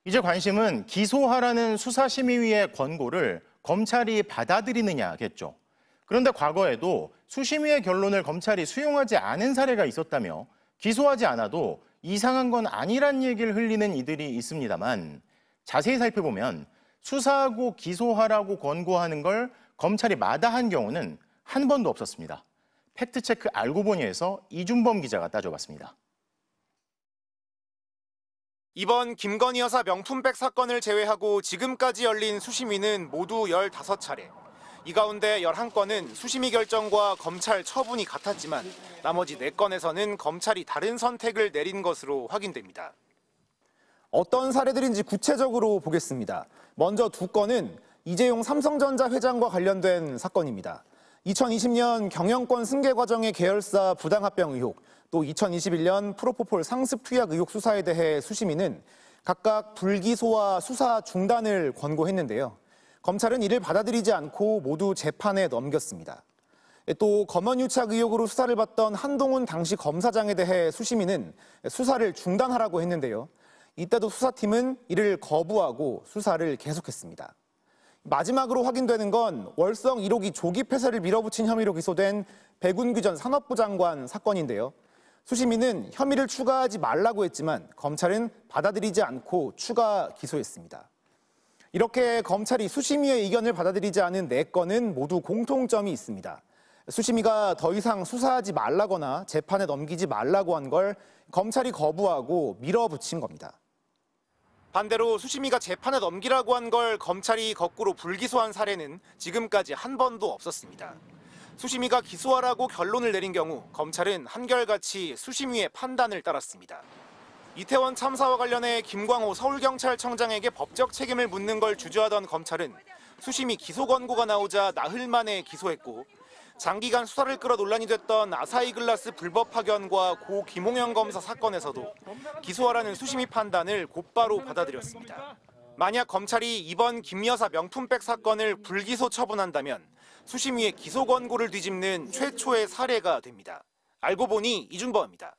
이제 관심은 기소하라는 수사심의위의 권고를 검찰이 받아들이느냐겠죠. 그런데 과거에도 수심위의 결론을 검찰이 수용하지 않은 사례가 있었다며 기소하지 않아도 이상한 건 아니란 얘기를 흘리는 이들이 있습니다만 자세히 살펴보면 수사하고 기소하라고 권고하는 걸 검찰이 마다한 경우는 한 번도 없었습니다. 팩트체크 알고 보니에서 이준범 기자가 따져봤습니다. 이번 김건희 여사 명품백 사건을 제외하고 지금까지 열린 수심위는 모두 15차례. 이 가운데 11건은 수심위 결정과 검찰 처분이 같았지만 나머지 4건에서는 검찰이 다른 선택을 내린 것으로 확인됩니다. 어떤 사례들인지 구체적으로 보겠습니다. 먼저 2건은 이재용 삼성전자 회장과 관련된 사건입니다. 2020년 경영권 승계 과정의 계열사 부당합병 의혹, 또 2021년 프로포폴 상습 투약 의혹 수사에 대해 수심위는 각각 불기소와 수사 중단을 권고했는데요. 검찰은 이를 받아들이지 않고 모두 재판에 넘겼습니다. 또 검언유착 의혹으로 수사를 받던 한동훈 당시 검사장에 대해 수심위는 수사를 중단하라고 했는데요. 이때도 수사팀은 이를 거부하고 수사를 계속했습니다. 마지막으로 확인되는 건 월성 1호기 조기 폐쇄를 밀어붙인 혐의로 기소된 백운규 전 산업부 장관 사건인데요. 수심위는 혐의를 추가하지 말라고 했지만 검찰은 받아들이지 않고 추가 기소했습니다. 이렇게 검찰이 수심위의 의견을 받아들이지 않은 4건은 모두 공통점이 있습니다. 수심위가 더 이상 수사하지 말라거나 재판에 넘기지 말라고 한 걸 검찰이 거부하고 밀어붙인 겁니다. 반대로 수심위가 재판에 넘기라고 한 걸 검찰이 거꾸로 불기소한 사례는 지금까지 한 번도 없었습니다. 수심위가 기소하라고 결론을 내린 경우 검찰은 한결같이 수심위의 판단을 따랐습니다. 이태원 참사와 관련해 김광호 서울경찰청장에게 법적 책임을 묻는 걸 주저하던 검찰은 수심위 기소 권고가 나오자 나흘 만에 기소했고, 장기간 수사를 끌어 논란이 됐던 아사히글라스 불법 파견과 고 김홍현 검사 사건에서도 기소하라는 수심위 판단을 곧바로 받아들였습니다. 만약 검찰이 이번 김 여사 명품백 사건을 불기소 처분한다면 수심위의 기소 권고를 뒤집는 최초의 사례가 됩니다. 알고 보니 이준범입니다.